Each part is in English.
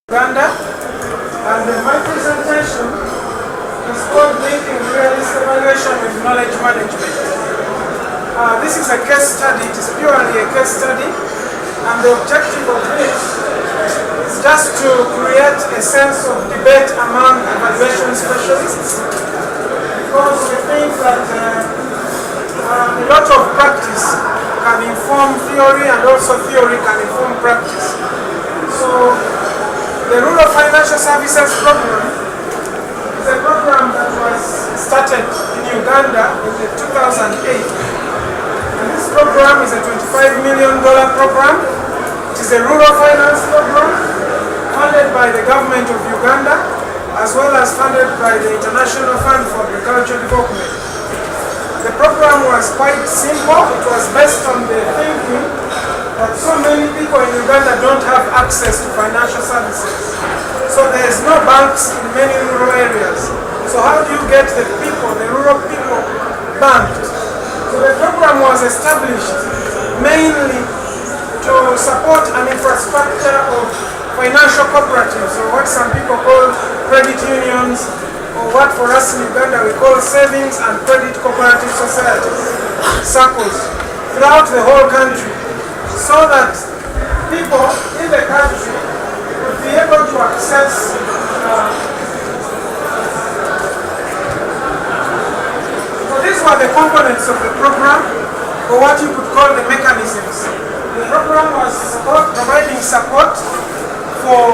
Uganda, and my presentation is called Linking Realist Evaluation with Knowledge Management. This is a case study, it is purely a case study, and the objective of this is just to create a sense of debate among evaluation specialists, because we think that a lot of practice can inform theory, and also theory can inform practice. So the Rural Financial Services Program is a program that was started in Uganda in 2008. And this program is a $25 million program. It is a rural finance program funded by the government of Uganda, as well as funded by the International Fund for Agricultural Development. The program was quite simple. It was based on the thinking that so many people in Uganda don't have access to financial services. So there is no banks in many rural areas. So how do you get the people, the rural people, banked? So the program was established mainly to support an infrastructure of financial cooperatives, or what some people call credit unions, or what for us in Uganda we call savings and credit cooperative societies, SACCOs, throughout the whole country, so that people in the country would be able to access so these were the components of the program, or what you could call the mechanisms. The program was providing support for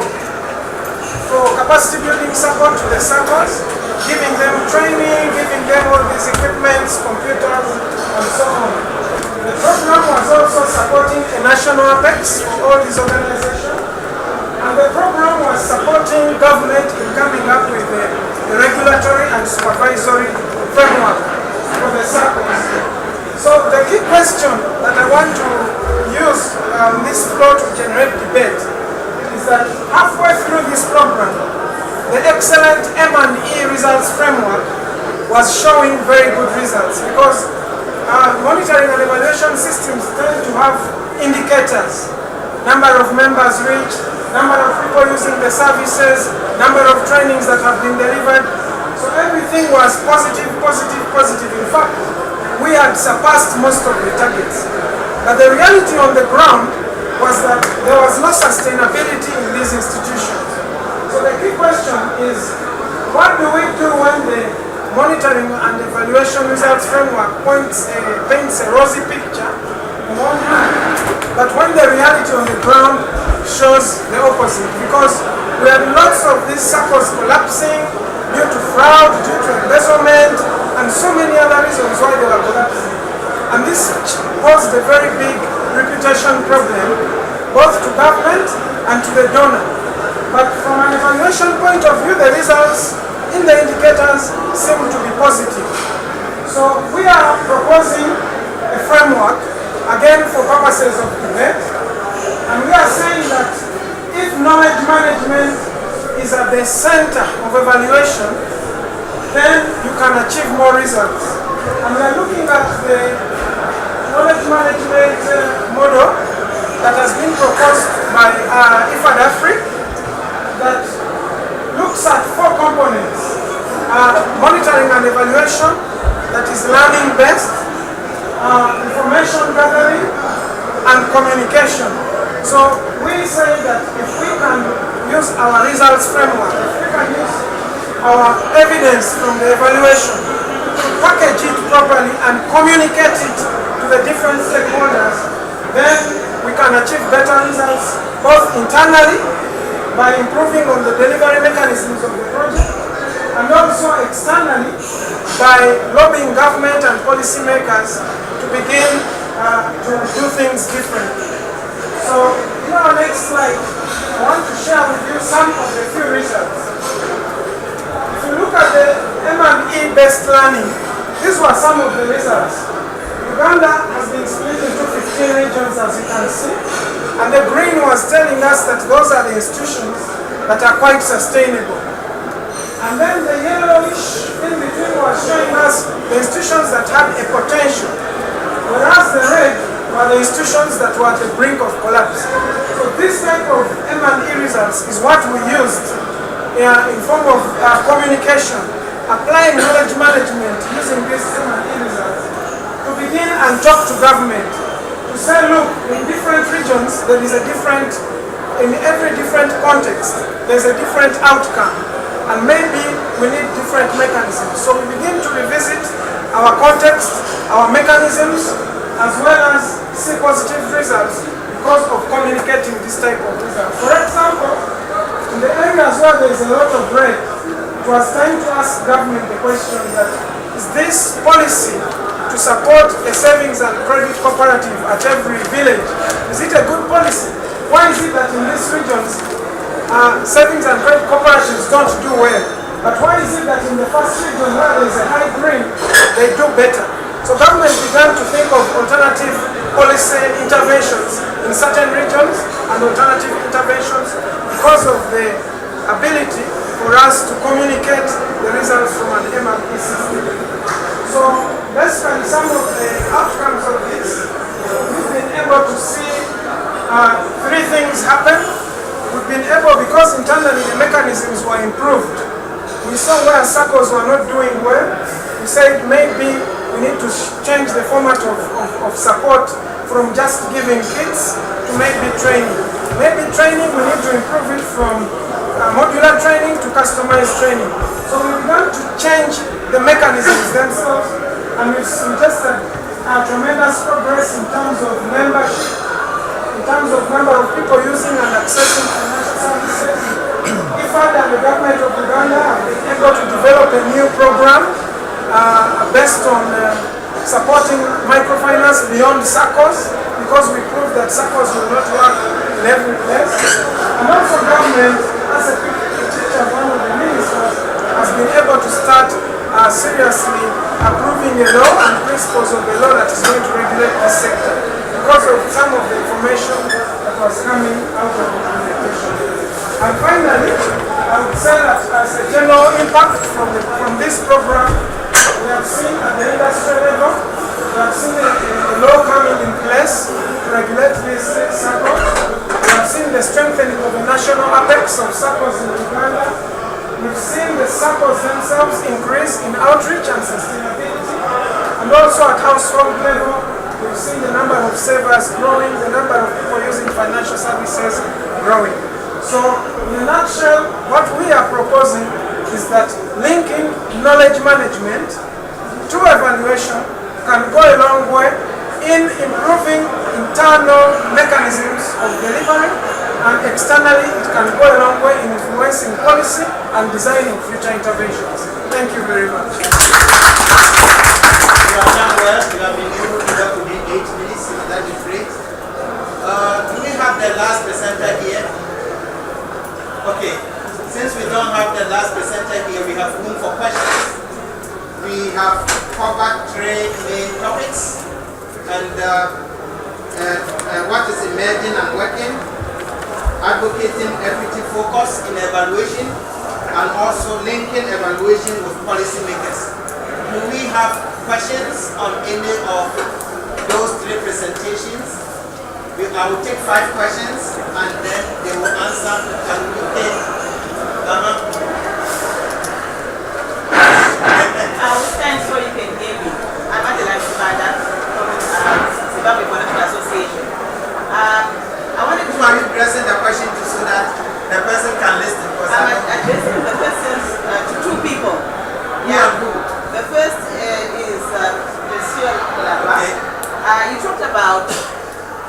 capacity building support to the SACCOs, giving them training, giving them all these equipments, computers, and so on. The program was also supporting a national apex for all these organizations, and the program was supporting government in coming up with the regulatory and supervisory framework for the SACCOs. So the key question that I want to use this floor to generate debate is that halfway through this program, the excellent M&E results framework was showing very good results, because monitoring and evaluation systems tend to have indicators: number of members reached, number of people using the services, number of trainings that have been delivered. So everything was positive, positive, positive. In fact, we had surpassed most of the targets. But the reality on the ground was that there was no sustainability in these institutions. So the key question is, what do we do when the monitoring and evaluation results framework paints a rosy picture on one hand, but when the reality on the ground shows the opposite? Because we had lots of these SACCOs collapsing due to fraud, due to embezzlement, and so many other reasons why they were collapsing. And this posed a very big reputation problem, both to government and to the donor. But from an evaluation point of view, the results in the indicators seem to be positive. So we are proposing a framework, again for purposes of debate, and we are saying that if knowledge management is at the center of evaluation, then you can achieve more results. And we are looking at the knowledge management model that has been proposed by AfrEA, that looks at 4 components: monitoring and evaluation, that is learning based, information gathering, and communication. So we say that if we can use our results framework, if we can use our evidence from the evaluation, package it properly and communicate it to the different stakeholders, then we can achieve better results, both internally by improving on the delivery mechanisms of the project, and also externally by lobbying government and policymakers to begin to do things differently. So in our next slide, I want to share with you some of the few results. If you look at the M&E based learning, these were some of the results. Uganda has been split into 15 regions, as you can see, and the green was telling us that those are the institutions that are quite sustainable. And then the yellowish in between was showing us the institutions that had a potential, whereas the red were the institutions that were at the brink of collapse. So this type of M&E results is what we used in form of communication, applying knowledge management using these M&E results to begin and talk to government to say, look, in different regions there is a different, in every different context there's a different outcome, and maybe we need different mechanisms. So we begin to revisit our context, our mechanisms, as well as see positive results because of communicating this type of results. For example, in the areas where there is a lot of red, it was time to ask government the question that, is this policy to support a savings and credit cooperative at every village, is it a good policy? Why is it that in these regions, savings and credit cooperatives don't do well? But why is it that in the first region where there is a high green, they do better? So government began to think of alternative policy interventions in certain regions and alternative interventions because of the ability for us to communicate the results from an M&E system. So basically some of the outcomes of this, we've been able to see three things happen. We've been able, because internally the mechanisms were improved, we saw where circles were not doing well, we said maybe we need to change the format of support from just giving kits to maybe training. Maybe training, we need to improve it from modular training to customized training. So we began to change the mechanisms themselves, and we've suggested tremendous progress in terms of membership, in terms of number of people using and accessing financial services. IFAD and the government of Uganda have been able to develop a new program based on supporting microfinance beyond SACCOs, because we proved that SACCOs will not work in every place. And also government, as a teacher, one of the ministers, has been able to start seriously approving a law and principles of the law that is going to regulate this sector because of some of the information that was coming out of the implementation. And finally, I would say that as a general impact from this program, we have seen at the industry level, we have seen a law coming in place to regulate these circles. We have seen the strengthening of the national apex of circles in Uganda. We've seen the circles themselves increase in outreach and sustainability. And also at household level, we've seen the number of savers growing, the number of people using financial services growing. So, in a nutshell, what we are proposing is that linking knowledge management to evaluation can go a long way in improving internal mechanisms of delivery, and externally it can go a long way in influencing policy and designing future interventions. Thank you very much. You have done well. You have been able to work within 8 minutes. That is great. Do we have the last presenter here? Okay. Since we don't have the last presenter here, we have room for questions. We have covered 3 main topics, and what is emerging and working, advocating equity focus in evaluation, and also linking evaluation with policymakers. Do we have questions on any of those 3 presentations? I will take 5 questions and then they will answer, and we will take I will stand so you can hear me. I'm Agabalinda from Zimbabwe Financial Association. I wanted to... Are you addressing the question so that the person can listen? I'm addressing the questions to 2 people. Yeah. The first is Monsieur Laba. Okay. You talked about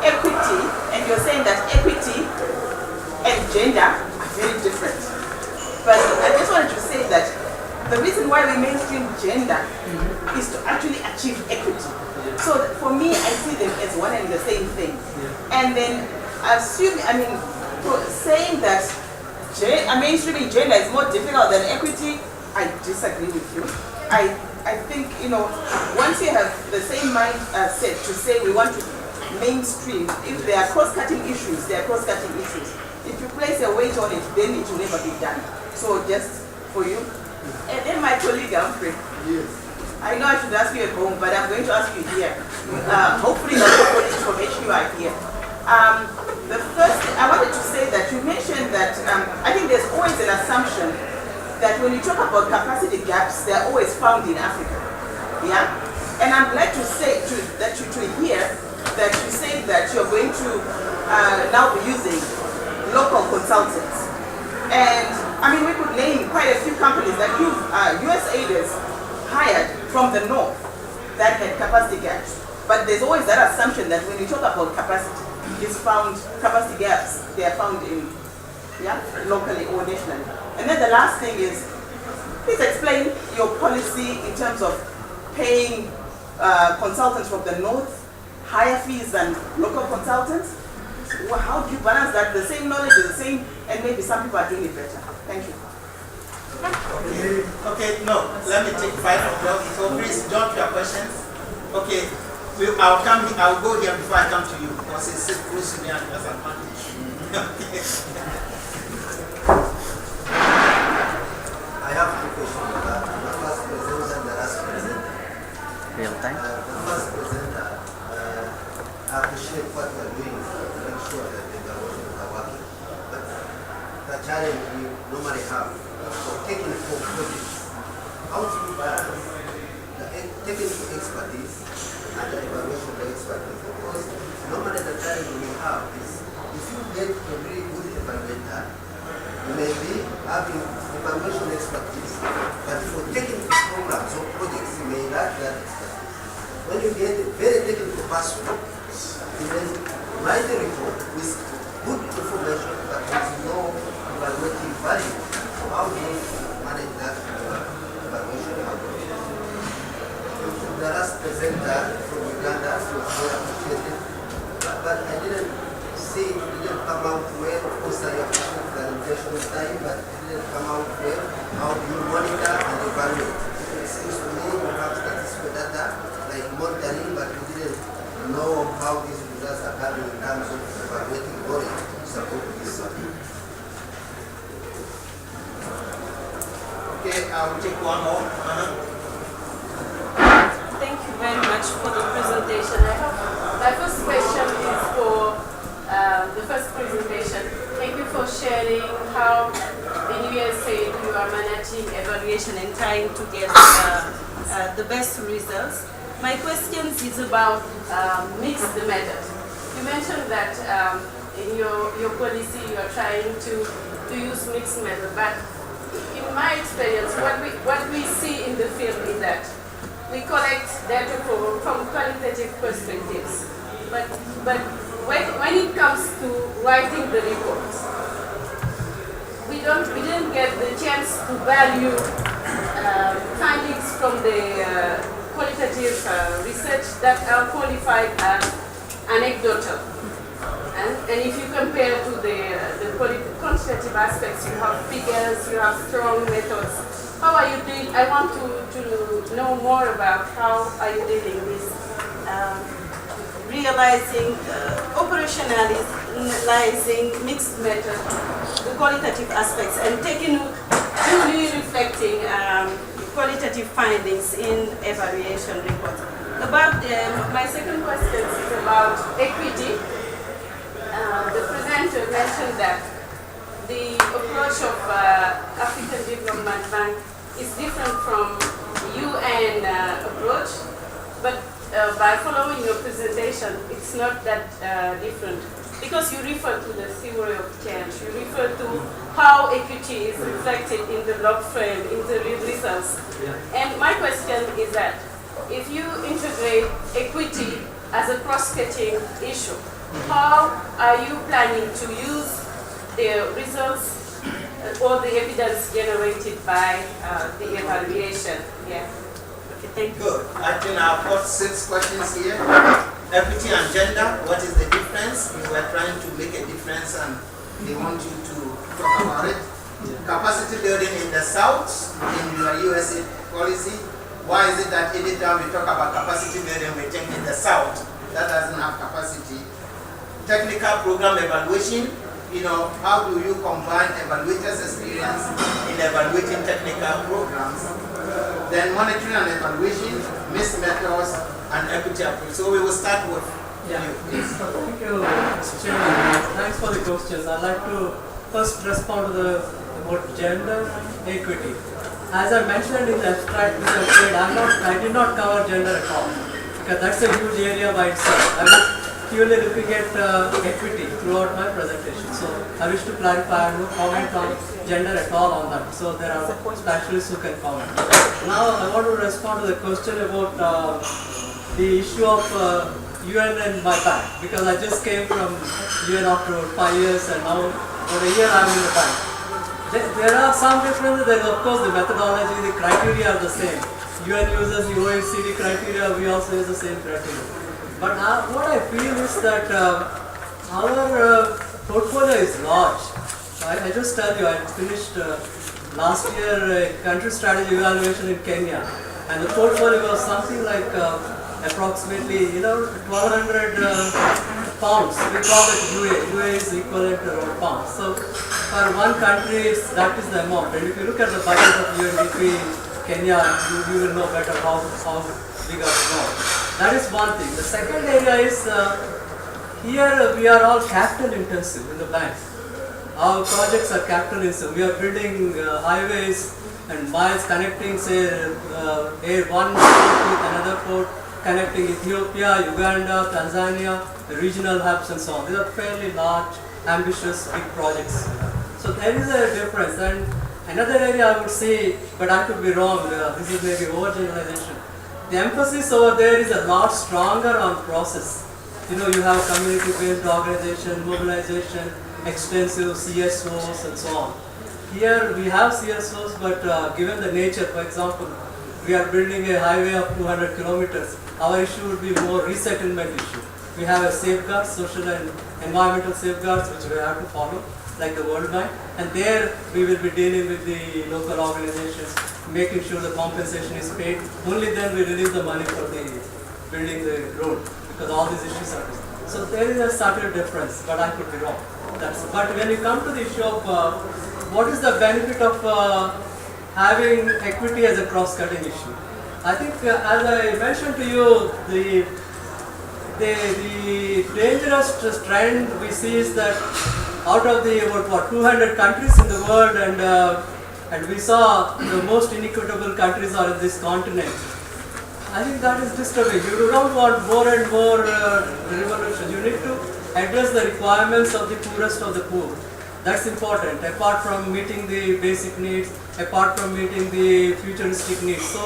equity, and you're saying that equity and gender are very different. But I just wanted to say that the reason why we mainstream gender is to actually achieve equity. So for me, I see them as one and the same thing. And then saying that mainstreaming gender is more difficult than equity, I disagree with you. I think, once you have the same mindset to say we want to mainstream, if there are cross-cutting issues, there are cross-cutting issues. If you place a weight on it, then it will never be done. So just for you. And then my colleague Humphrey. Yes. I know I should ask you at home, but I'm going to ask you here. Hopefully the colleagues from HU are here. The first, I wanted to say that you mentioned that I think there's always an assumption that when you talk about capacity gaps, they're always found in Africa. Yeah? And I'm glad to say to hear that you say that you're going to now be using local consultants. And I mean, we could name quite a few companies that you've, USAID has hired from the north that had capacity gaps. But there's always that assumption that when you talk about capacity, it's found, capacity gaps, they are found in, locally or nationally. And then the last thing is, please explain your policy in terms of paying consultants from the north higher fees than local consultants. Well, how do you balance that? The same knowledge is the same, and maybe some people are doing it better. Thank you. Okay, no, let me take 5 o'clock. So please, jump your questions. Okay, I'll go here before I come to you, because it's close to me and has advantage. Okay. I have 2 questions. The first presenter and the last presenter. Real time? The first presenter, I appreciate what you are doing to make sure that the government are working. But the challenge we normally have for technical projects, how do you balance the technical expertise and the evaluation expertise? Because normally the challenge we have is if you get a really good evaluator, you may be having evaluation expertise, but for technical programs or projects, you may lack that expertise. When you get a very technical person, you then write a report with good information but with no evaluative value. So how do you manage that evaluation approach? The last presenter from Uganda was very appreciated, but I didn't see it didn't come out well. Of course, I appreciate the invitation time, but it didn't come out well. How do you monitor and evaluate? It seems to me we have statistical data like monitoring, but we didn't know how these results are coming in terms of evaluating body to support this study. Okay, I'll take one more. Thank you very much for the presentation. My first question is for the first presentation. Thank you for sharing how in USAID you are managing evaluation and trying to get the best results. My question is about mixed method. You mentioned that in your policy you are trying to use mixed method, but in my experience, what we see in the field is that we collect data from qualitative perspectives, but when it comes to writing the reports, we didn't get the chance to value findings from the qualitative research that are qualified as anecdotal. And if you compare to the quantitative aspects, you have figures, you have strong methods. How are you doing? I want to know more about how are you dealing with realizing, operationalizing mixed method, the qualitative aspects, and truly reflecting qualitative findings in evaluation reports. My second question is about equity. The presenter mentioned that the approach of African Development Bank is different from UN approach, but by following your presentation, it's not that different, because you refer to the theory of change, you refer to how equity is reflected in the log frame, in the results. Yeah. And my question is that if you integrate equity as a cross-cutting issue, how are you planning to use the results or the evidence generated by the evaluation? Yeah. Okay, thank you. Good. I think I've got 6 questions here. Equity and gender, what is the difference? If we're trying to make a difference and they want you to talk about it. Capacity building in the South, in your USA policy. Why is it that anytime we talk about capacity building, we think in the South that doesn't have capacity? Technical program evaluation, how do you combine evaluators' experience in evaluating technical programs? then monitoring and evaluation, mixed methods, and equity approach. So we will start with you, please. Thank you, Mr. Chairman. Thanks for the questions. I'd like to first respond to about gender equity. As I mentioned in the abstract which I said, I did not cover gender at all, because that's a huge area by itself. I was purely looking at equity throughout my presentation. So I wish to clarify, I have no comment on gender at all on that. So there are specialists who can comment. Now I want to respond to the question about the issue of UN and my bank, because I just came from UN after 5 years and now for a year I'm in the bank. There are some differences. There is of course the methodology, the criteria are the same. UN uses the OECD criteria, we also use the same criteria. But what I feel is that our portfolio is large. I just tell you, I finished last year a country strategy evaluation in Kenya, and the portfolio was something like approximately 1,200 pounds. We call it UA. UA is equivalent to around pounds. So for one country, that is the amount. And if you look at the budget of UNDP Kenya, you will know better how big or small. That is one thing. The second area is here we are all capital intensive in the bank. Our projects are capital intensive. We are building highways and miles connecting, say, one port with another port, connecting Ethiopia, Uganda, Tanzania, the regional hubs and so on. These are fairly large, ambitious, big projects. So there is a difference. And another area I would say, but I could be wrong, this is maybe overgeneralization. The emphasis over there is a lot stronger on process. You have community-based organization, mobilization, extensive CSOs and so on. Here we have CSOs, but given the nature, for example, we are building a highway of 200 kilometers. Our issue would be more resettlement issue. We have a safeguards, social and environmental safeguards, which we have to follow, like the World Bank. And there we will be dealing with the local organizations, making sure the compensation is paid. Only then we release the money for the building the road, because all these issues are. So there is a subtle difference, but I could be wrong. But when you come to the issue of what is the benefit of having equity as a cross-cutting issue, I think as I mentioned to you, the dangerous trend we see is that out of the about 200 countries in the world, and we saw the most inequitable countries are in this continent. I think that is disturbing. You don't want more and more revolution. You need to address the requirements of the poorest of the poor. That's important, apart from meeting the basic needs, apart from meeting the futuristic needs. So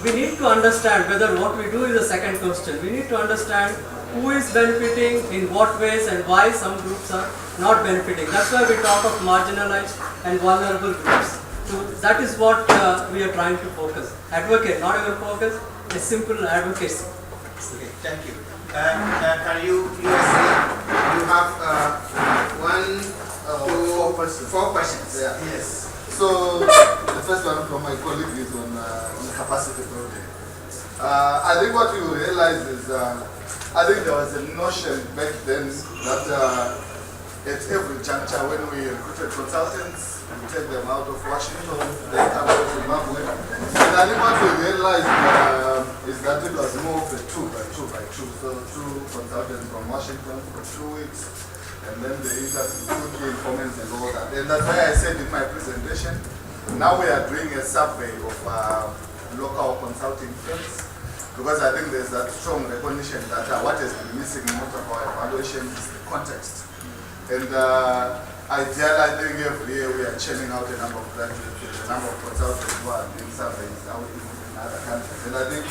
we need to understand whether what we do is a second question. We need to understand who is benefiting, in what ways, and why some groups are not benefiting. That's why we talk of marginalized and vulnerable groups. So that is what we are trying to focus. Advocate, not even focus, a simple advocacy. Okay, thank you. Can you say you have four questions? Yeah. Yes. So the first one from my colleague is on capacity building. I think what you realize is, I think there was a notion back then that at every juncture when we recruited consultants, we take them out of Washington, they come to Zimbabwe. And I think what we realized is that it was more of a 2 by 2 by 2. So 2 consultants from Washington for 2 weeks, and then they interview 2 key informants and all that. And that's why I said in my presentation, now we are doing a survey of local consulting firms, because I think there's that strong recognition that what has been missing in most of our evaluation is the context. And ideally, I think every year we are churning out a number of graduates, a number of consultants who are doing surveys out in other countries. And I think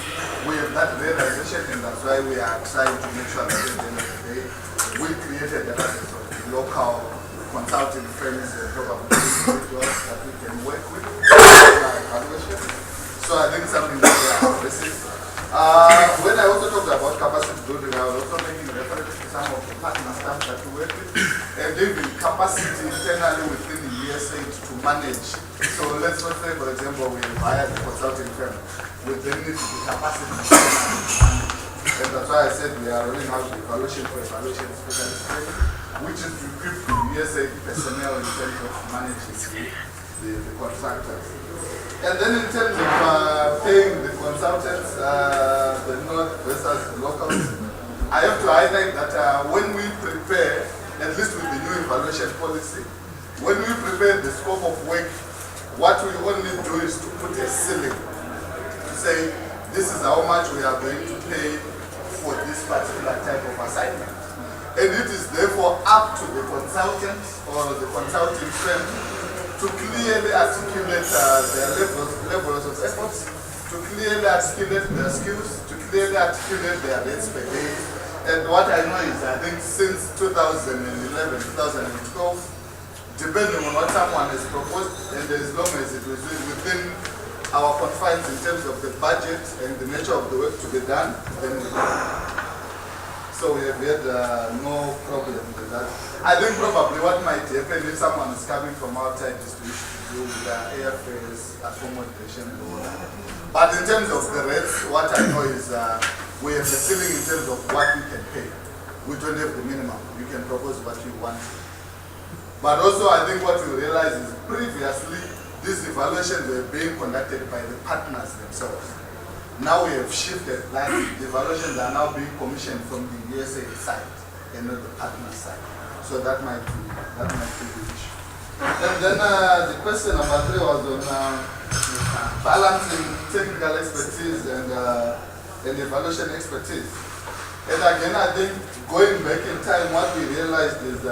we have that realization, and that's why we are trying to make sure that at the end of the day, we create a database of local consulting firms and probably individuals that we can work with in our evaluation. So I think something that we are addressing. When I also talked about capacity building, I was also making reference to some of the partner staff that we work with, and even capacity internally within the USA to manage. So let's say, for example, we hired a consulting firm, we then need to be capacity internally. And that's why I said we are rolling out the evaluation for evaluation specialist training, which is to equip the USA personnel in terms of managing the contractors. And then in terms of paying the consultants, the North versus locals, I have to highlight that when we prepare, at least with the new evaluation policy, when we prepare the scope of work, what we only do is to put a ceiling to say this is how much we are going to pay for this particular type of assignment. And it is therefore up to the consultant or the consulting firm to clearly articulate their levels of efforts, to clearly articulate their skills, to clearly articulate their rates per day. And what I know is, I think since 2011, 2012, depending on what someone has proposed, and as long as it was within our confines in terms of the budget and the nature of the work to be done, then we do. So we have had no problem with that. I think probably what might happen if someone is coming from outside is to do with airfares, accommodation, and all that. But in terms of the rates, what I know is we have the ceiling in terms of what we can pay. We don't have the minimum. You can propose what you want. But also I think what we realize is previously these evaluations were being conducted by the partners themselves. Now we have shifted, like the evaluations are now being commissioned from the USA side and not the partner side. So that might be the issue. And then the question number 3 was on balancing technical expertise and evaluation expertise. And again, I think going back in time, what we realized is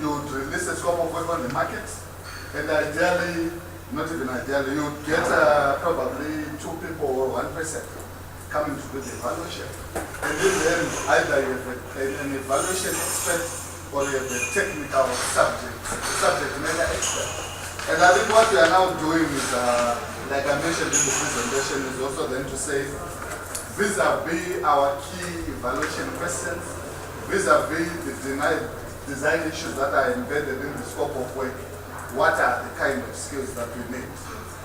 you would release a scope of work on the market, and ideally, not even ideally, you would get probably 2 people or 1 person coming to do the evaluation. And in the end, either you have an evaluation expert or you have a technical subject matter expert. And I think what we are now doing is, like I mentioned in the presentation, is also then to say, vis-a-vis our key evaluation questions, vis-a-vis the design issues that are embedded in the scope of work, what are the kind of skills that we need?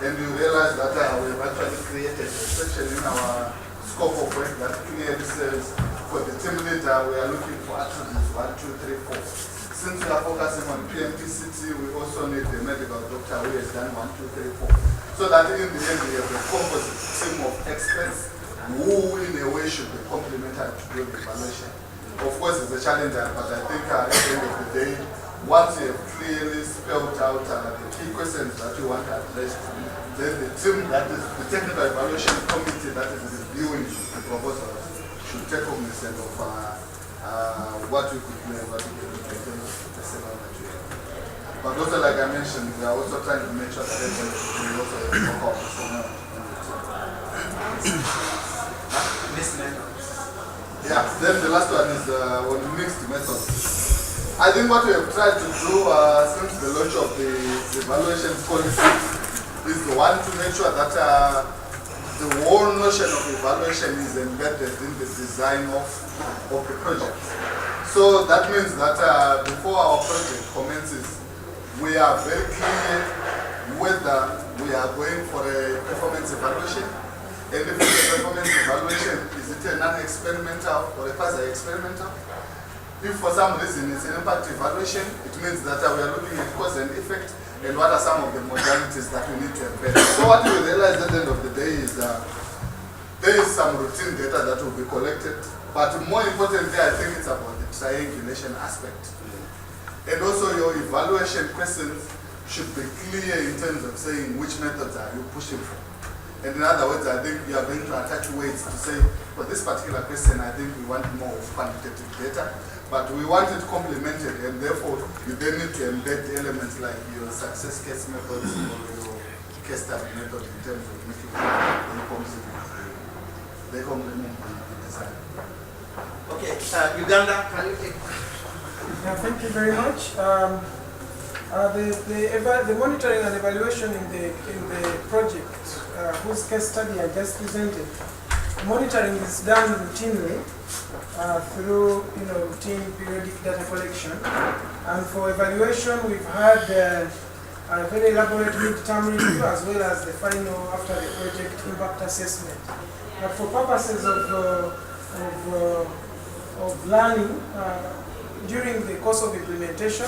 And you realize that we have actually created a section in our scope of work that clearly says, for the team leader, we are looking for attributes 1, 2, 3, 4. Since we are focusing on PMPCT, we also need a medical doctor who has done 1, 2, 3, 4. So that in the end, we have a composite team of experts who, in a way, should be complementary to do the evaluation. Of course, it's a challenge, but I think at the end of the day, once you have clearly spelled out the key questions that you want addressed, then the team that is the technical evaluation committee that is reviewing the proposals should take cognizance of what we could do and what we could do in terms of the personnel that we have. But also, like I mentioned, we are also trying to make sure that we also have local personnel in the team. Mixed methods. Yeah, then the last one is on mixed methods. I think what we have tried to do since the launch of the evaluation policy is one to make sure that the whole notion of evaluation is embedded in the design of the project. So that means that before our project commences, we are very clear whether we are going for a performance evaluation, and if it's a performance evaluation, is it a non-experimental or a quasi-experimental? If for some reason it's an impact evaluation, it means that we are looking at cause and effect and what are some of the modalities that we need to embed. So what we realize at the end of the day is there is some routine data that will be collected, but more importantly, I think it's about the triangulation aspect. And also your evaluation questions should be clear in terms of saying which methods are you pushing for. And in other words, I think you are going to attach weights to say, for this particular question, I think we want more of quantitative data, but we want it complemented, and therefore you then need to embed elements like your success case methods or your case study method in terms of making they complement the design. Okay, Uganda, can you take? Yeah, thank you very much. The monitoring and evaluation in the project, whose case study I just presented, monitoring is done routinely through routine periodic data collection, and for evaluation we've had a very elaborate mid-term review as well as the final after the project impact assessment. But for purposes of learning during the course of implementation,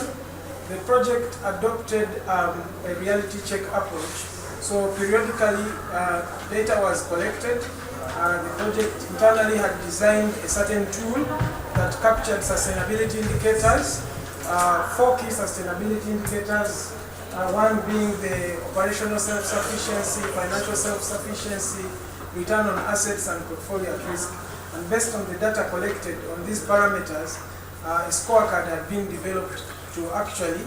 the project adopted a reality check approach. So periodically, data was collected. The project internally had designed a certain tool that captured sustainability indicators, 4 key sustainability indicators, one being the operational self-sufficiency, financial self-sufficiency, return on assets, and portfolio at risk. And based on the data collected on these parameters, a scorecard had been developed to actually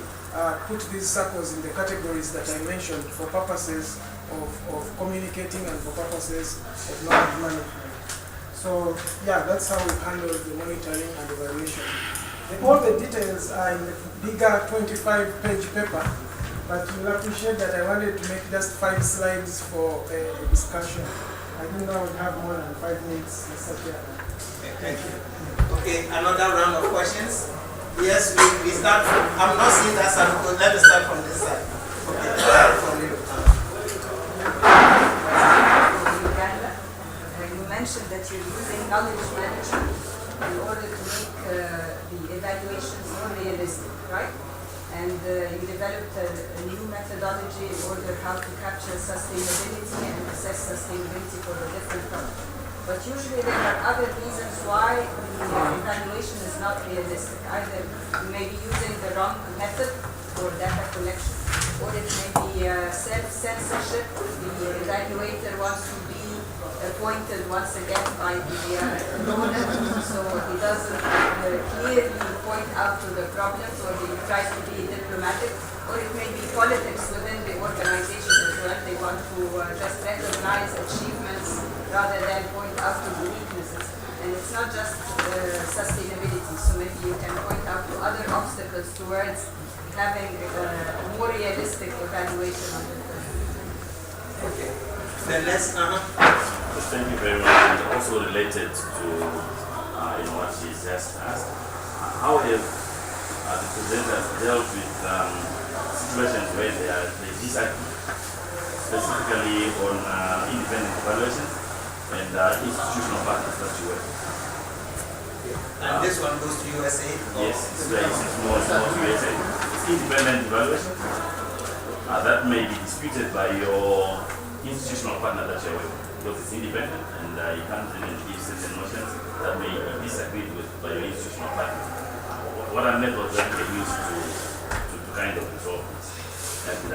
put these circles in the categories that I mentioned for purposes of communicating and for purposes of knowledge management. So yeah, that's how we handle the monitoring and evaluation. All the details are in the bigger 25-page paper, but you'll appreciate that I wanted to make just 5 slides for a discussion. I didn't know I would have more than 5 minutes. Okay, thank you. Okay, another round of questions. Yes, we start from, I'm not seeing that side, but let me start from this side. Okay, from you. Uganda. You mentioned that you're using knowledge management in order to make the evaluations more realistic, right? And you developed a new methodology in order how to capture sustainability and assess sustainability for the different products. But usually there are other reasons why the evaluation is not realistic. Either you may be using the wrong method for data collection, or it may be self-censorship. The evaluator wants to be appointed once again by the donor, so he doesn't clearly point out to the problems, or he tries to be diplomatic. Or it may be politics within the organization as well. They want to just recognize achievements rather than point out to the weaknesses. And it's not just sustainability, so maybe you can point out to other obstacles towards having a more realistic evaluation of the person. Okay. Then let's, Thank you very much. And also related to what she just asked, how have the presenters dealt with situations where they disagree, specifically on independent evaluations and institutional partners that you work with? And this one goes to USA? Yes, it's more USA. It's independent evaluation that may be disputed by your institutional partner that you're with, because it's independent and you can't really give certain notions that may be disagreed with by your institutional partner. What are methods that you use to kind of resolve this? And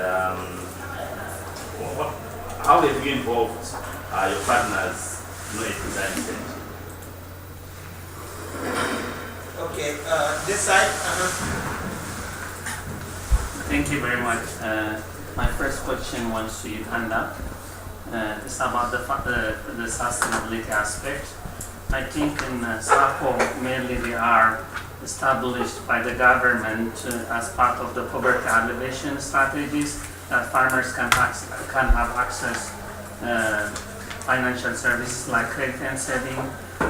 how have you involved your partners at design stage? Okay, this side. Thank you very much. My first question was to Uganda. It's about the sustainability aspect. I think in SACO, mainly they are established by the government as part of the poverty alleviation strategies that farmers can have access financial services like credit and saving,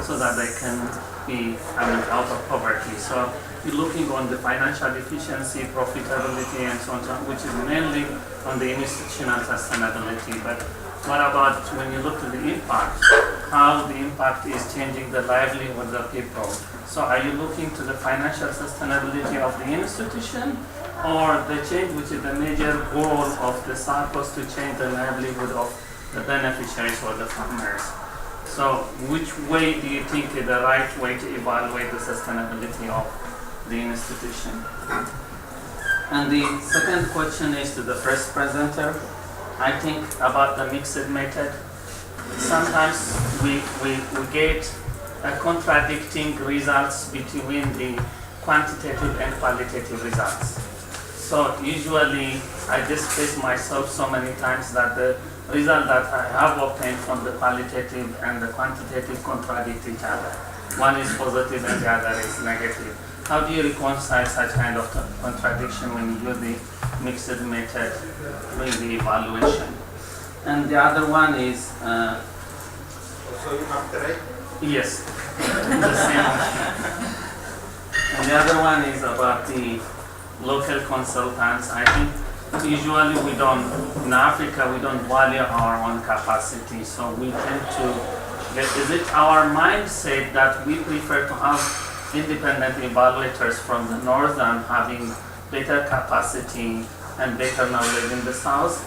so that they can be out of poverty. So you're looking on the financial efficiency, profitability, and so on, which is mainly on the institutional sustainability. But what about when you look at the impact, how the impact is changing the livelihood of the people? So are you looking to the financial sustainability of the institution, or the change, which is the major goal of the SACOs, to change the livelihood of the beneficiaries or the farmers? So which way do you think is the right way to evaluate the sustainability of the institution? And the second question is to the first presenter. I think about the mixed method. Sometimes we get contradicting results between the quantitative and qualitative results. So usually I just face myself so many times that the result that I have obtained from the qualitative and the quantitative contradict each other. One is positive and the other is negative. How do you reconcile such kind of contradiction when you do the mixed method with the evaluation? And the other one is... So you have the right? Yes, the same. And the other one is about the local consultants. I think usually we don't, in Africa, we don't value our own capacity. So we tend to, is it our mindset that we prefer to have independent evaluators from the north than having better capacity and better knowledge in the South?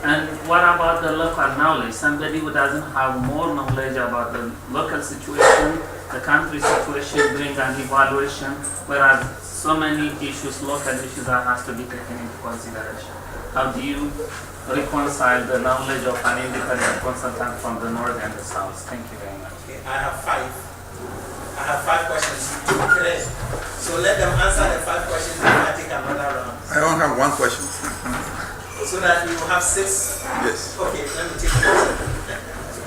And what about the local knowledge? Somebody who doesn't have more knowledge about the local situation, the country situation, bring an evaluation, whereas so many issues, local issues, that has to be taken into consideration. How do you reconcile the knowledge of an independent consultant from the North and the South? Thank you very much. Okay, I have five questions. Okay. So let them answer the 5 questions and I take another round. I only have one question. So that you will have 6? Yes. Okay, let me take the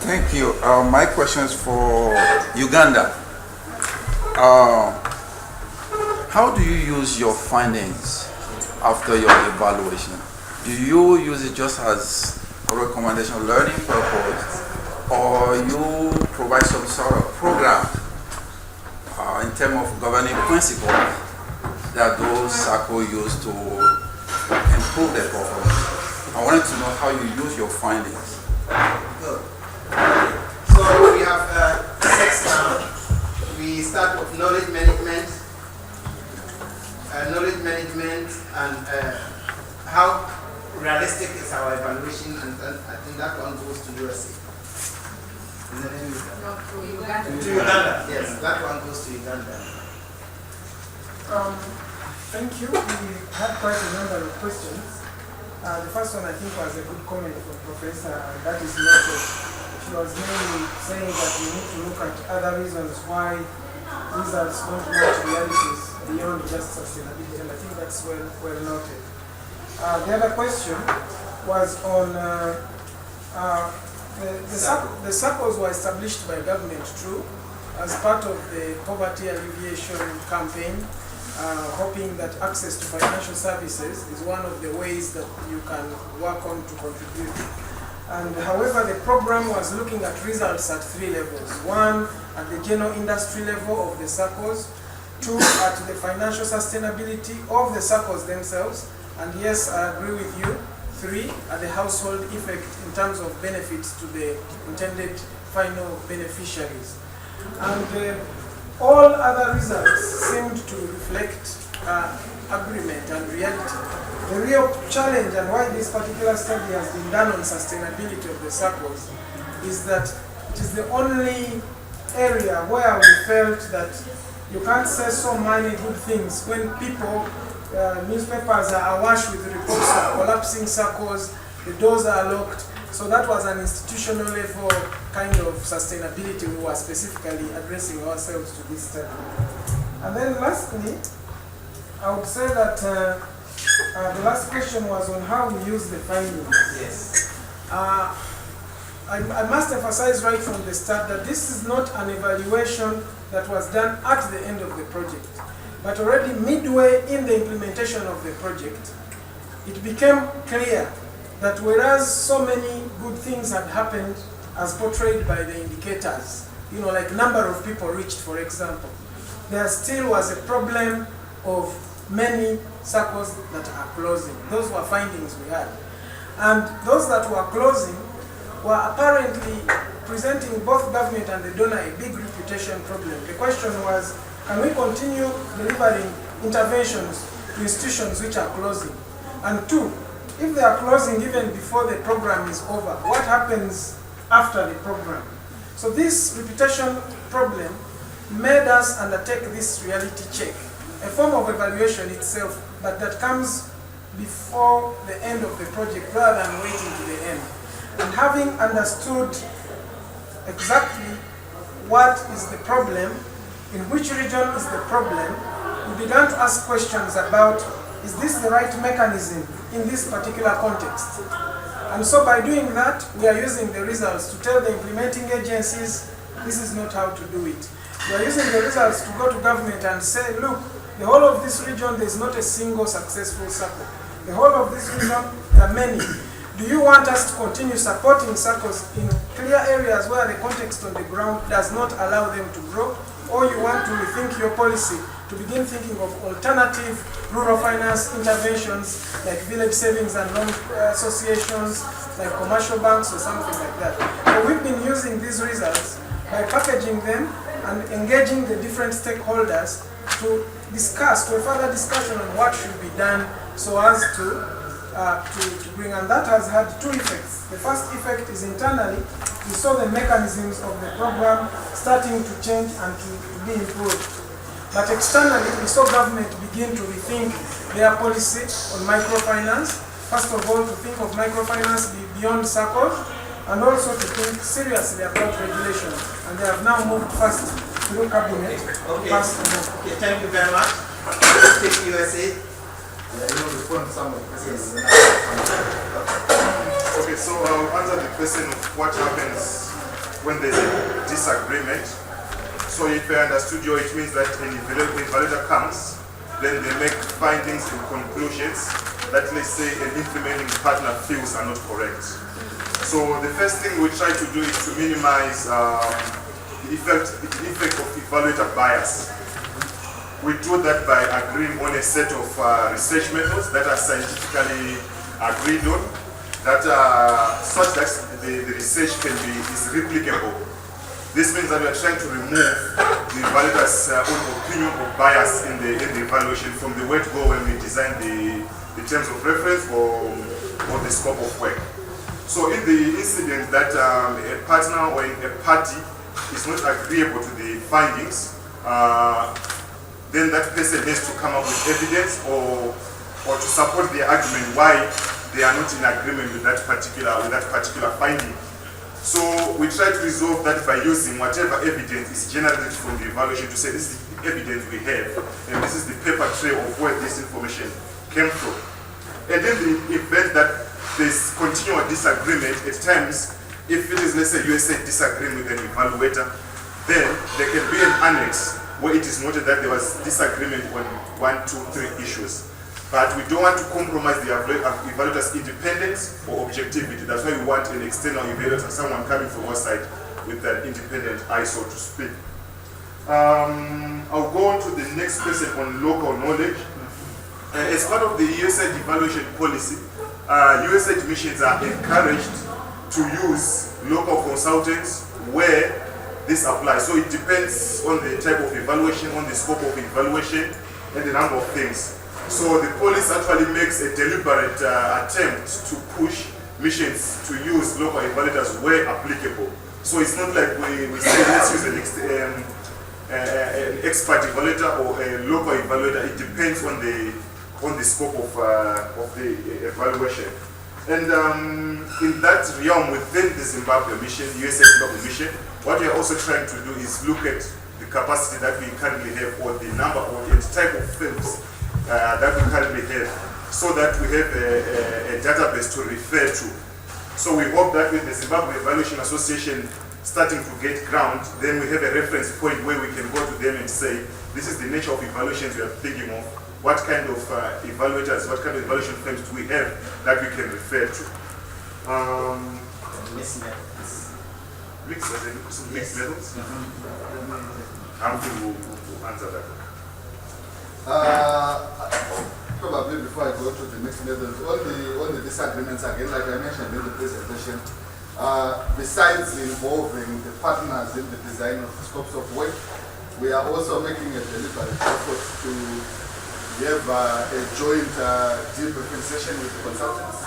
Thank you. My question is for Uganda. How do you use your findings after your evaluation? Do you use it just as a recommendation learning purpose, or you provide some sort of program in terms of governing principles that those SACCO use to improve their performance? I wanted to know how you use your findings. Good. So we have 6 now. We start with knowledge management. And how realistic is our evaluation, and I think that one goes to USA. To Uganda. Yes, that one goes to Uganda. Thank you. We had quite a number of questions. The first one I think was a good comment from Professor, and that is noted. She was mainly saying that we need to look at other reasons why results don't match realities beyond just sustainability, and I think that's well noted. The other question was on the SACCOs were established by government, true, as part of the poverty alleviation campaign, hoping that access to financial services is one of the ways that you can work on to contribute. And however, the program was looking at results at 3 levels. 1, at the general industry level of the SACCOs. 2, at the financial sustainability of the SACCOs themselves. And yes, I agree with you. 3, at the household effect in terms of benefits to the intended final beneficiaries. And all other results seemed to reflect agreement and reality. The real challenge, and why this particular study has been done on sustainability of the SACCOs, is that it is the only area where we felt that you can't say so many good things when people, newspapers are awash with reports of collapsing SACCOs, the doors are locked. So that was an institutional level kind of sustainability we were specifically addressing ourselves to this study. And then lastly, I would say that the last question was on how we use the findings. Yes. I must emphasize right from the start that this is not an evaluation that was done at the end of the project, but already midway in the implementation of the project, it became clear that whereas so many good things had happened as portrayed by the indicators, like number of people reached, for example, there still was a problem of many SACCOs that are closing. Those were findings we had. And those that were closing were apparently presenting both government and the donor a big reputation problem. The question was, can we continue delivering interventions to institutions which are closing? And 2, if they are closing even before the program is over, what happens after the program? So this reputation problem made us undertake this reality check, a form of evaluation itself, but that comes before the end of the project rather than waiting to the end. And having understood exactly what is the problem, in which region is the problem, we began to ask questions about, is this the right mechanism in this particular context? And so by doing that, we are using the results to tell the implementing agencies, this is not how to do it. We are using the results to go to government and say, look, the whole of this region, there is not a single successful SACCO. The whole of this region, there are many. Do you want us to continue supporting SACCOs in clear areas where the context on the ground does not allow them to grow? Or you want to rethink your policy to begin thinking of alternative rural finance interventions like village savings and loan associations, like commercial banks or something like that. So we've been using these results by packaging them and engaging the different stakeholders to discuss, to a further discussion on what should be done so as to bring, and that has had two effects. The first effect is internally, we saw the mechanisms of the program starting to change and to be improved. But externally, we saw government begin to rethink their policy on microfinance. First of all, to think of microfinance beyond circles, and also to think seriously about regulation. And they have now moved fast through cabinet. Okay, thank you very much. Take USA. Respond to some of the questions. Okay, so I'll answer the question of what happens when there's a disagreement. So if I understood you, it means that an evaluator comes, then they make findings and conclusions that, let's say, an implementing partner feels are not correct. So the first thing we try to do is to minimize the effect of evaluator bias. We do that by agreeing on a set of research methods that are scientifically agreed on, that such that the research is replicable. This means that we are trying to remove the evaluator's own opinion or bias in the evaluation from the word go when we design the terms of reference or the scope of work. So in the incident that a partner or a party is not agreeable to the findings, then that person has to come up with evidence or to support their argument why they are not in agreement with that particular finding. So we try to resolve that by using whatever evidence is generated from the evaluation to say this is the evidence we have and this is the paper trail of where this information came from. And then the event that there's continual disagreement at times, if it is, let's say, USA disagreeing with an evaluator, then there can be an annex where it is noted that there was disagreement on 1, 2, 3 issues. But we don't want to compromise the evaluator's independence or objectivity. That's why we want an external evaluator, someone coming from outside with an independent eye, so to speak. I'll go on to the next question on local knowledge. As part of the USAID evaluation policy, USAID missions are encouraged to use local consultants where this applies. So it depends on the type of evaluation, on the scope of evaluation, and the number of things. So the police actually makes a deliberate attempt to push missions to use local evaluators where applicable. So it's not like we say let's use an expert evaluator or a local evaluator. It depends on the scope of the evaluation. And in that realm within the Zimbabwe mission, USA Zimbabwe mission, what we are also trying to do is look at the capacity that we currently have or the number or the type of films that we currently have, so that we have a database to refer to. So we hope that with the Zimbabwe Evaluation Association starting to get ground, then we have a reference point where we can go to them and say, this is the nature of evaluations we are thinking of. What kind of evaluators, what kind of evaluation firms do we have that we can refer to? Mixed methods. Mixed methods? I'm going to answer that. Probably before I go to the next methods, all the disagreements again, like I mentioned in the presentation, besides involving the partners in the design of the scopes of work, we are also making a deliberate effort to have a joint debriefing session with the consultants,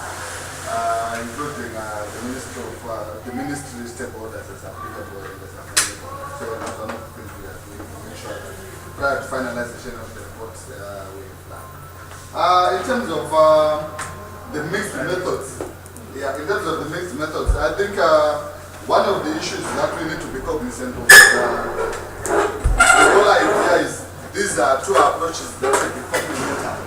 including the ministry stakeholders as applicable and as available. So that's one of the things we are doing to make sure that prior to finalization of the reports, we have done. In terms of the mixed methods, I think one of the issues that we need to be cognizant of the whole idea is these are two approaches that can be complementary.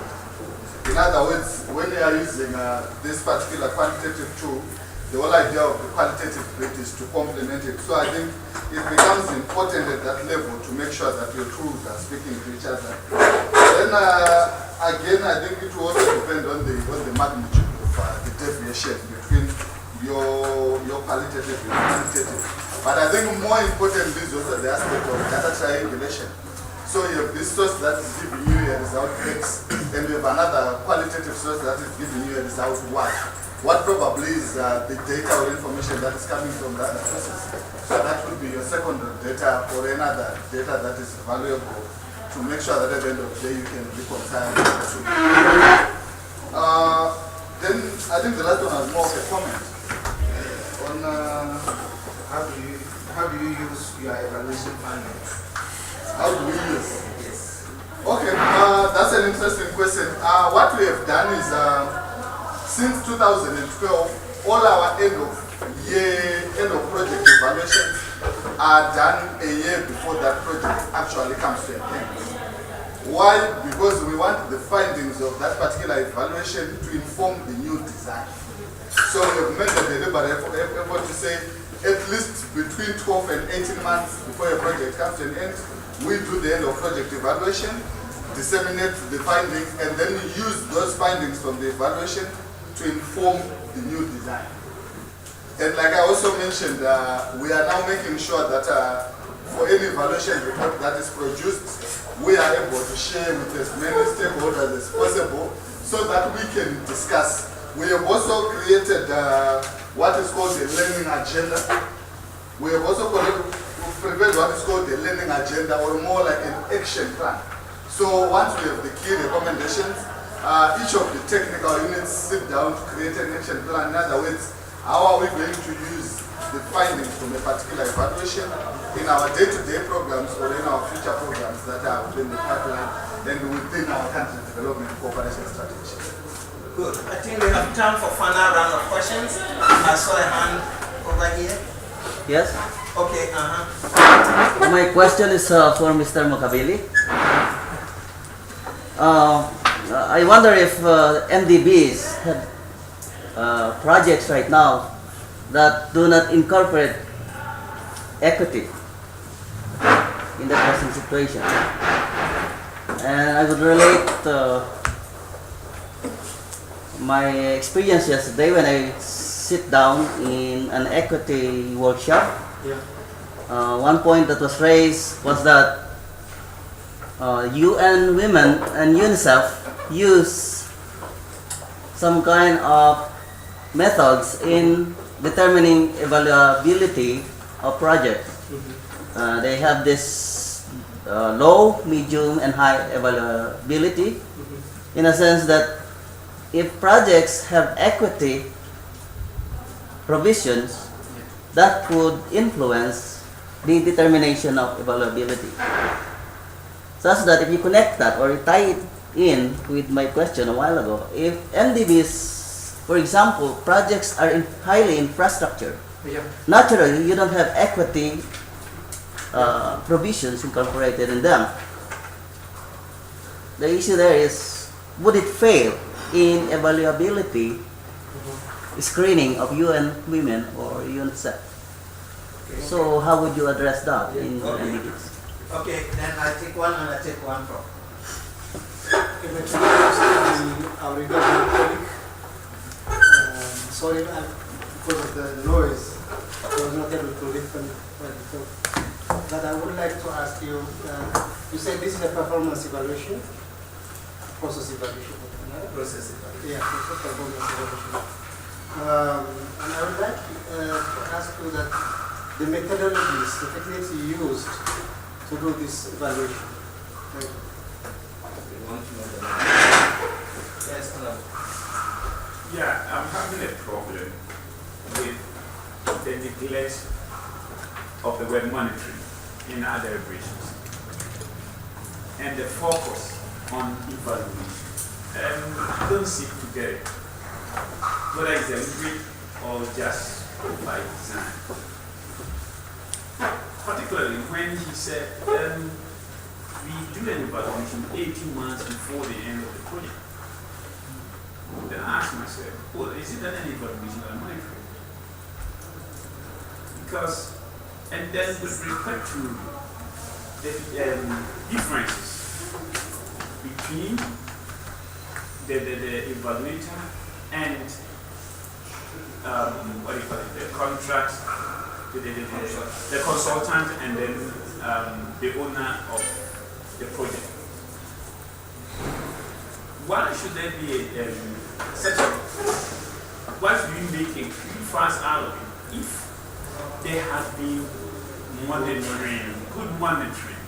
In other words, when you are using this particular quantitative tool, the whole idea of the qualitative bit is to complement it. So I think it becomes important at that level to make sure that your tools are speaking to each other. Then again, I think it will also depend on the magnitude of the deviation between your qualitative and quantitative. But I think more important is also the aspect of data triangulation. So you have this source that is giving you a result X, and you have another qualitative source that is giving you a result Y. What probably is the data or information that is coming from the other sources. So that would be your secondary data or another data that is valuable to make sure that at the end of the day you can reconcile the two. Then I think the last one was more of a comment on How do you use your evaluation findings? how do we use. Okay, that's an interesting question. What we have done is since 2012, all our end of project evaluations are done a year before that project actually comes to an end. Why? Because we want the findings of that particular evaluation to inform the new design. So we have made a deliberate effort to say at least between 12 and 18 months before a project comes to an end, we do the end of project evaluation, disseminate the findings, and then use those findings from the evaluation to inform the new design. And like I also mentioned, we are now making sure that for any evaluation report that is produced, we are able to share with as many stakeholders as possible so that we can discuss. We have also created what is called the learning agenda. We have also prepared what is called the learning agenda, or more like an action plan. So once we have the key recommendations, each of the technical units sit down to create an action plan. In other words, how are we going to use the findings from a particular evaluation in our day-to-day programs or in our future programs that are within the pipeline and within our country development cooperation strategy. Good. I think we have time for final round of questions. I saw a hand over here. Yes. Okay. My question is for Mr. Mukabili. I wonder if MDBs have projects right now that do not incorporate equity in the present situation. And I would relate my experience yesterday when I sit down in an equity workshop. Yeah. One point that was raised was that UN Women and UNICEF use some kind of methods in determining evaluability of projects. They have this low, medium, and high evaluability, in a sense that if projects have equity provisions, that could influence the determination of evaluability. Such that if you connect that or tie it in with my question a while ago, if MDBs, for example, projects are highly infrastructure, naturally you don't have equity provisions incorporated in them. The issue there is, would it fail in evaluability screening of UN Women or UNICEF? So how would you address that in MDBs? Okay, then I take one and I take one from. Our regarding colleague. Sorry, because of the noise, I was not able to listen well before. But I would like to ask you, you said this is a performance evaluation, process evaluation. Process evaluation. Yeah, performance evaluation. And I would like to ask you that the methodologies, the techniques you used to do this evaluation. Thank you. Yes, hello. Yeah, I'm having a problem with the neglect of the word monitoring in other abbreviations and the focus on evaluation. I don't seem to get it, whether it's deliberate or just by design. Particularly when he said we do an evaluation 18 months before the end of the project. Then I ask myself, well, is it an evaluation or monitoring? Because, and then with respect to the differences between the evaluator and what do you call it, the contract, the consultant, and then the owner of the project. Why should there be a setup? Why should we make a quick fast out of it if there has been monitoring, good monitoring?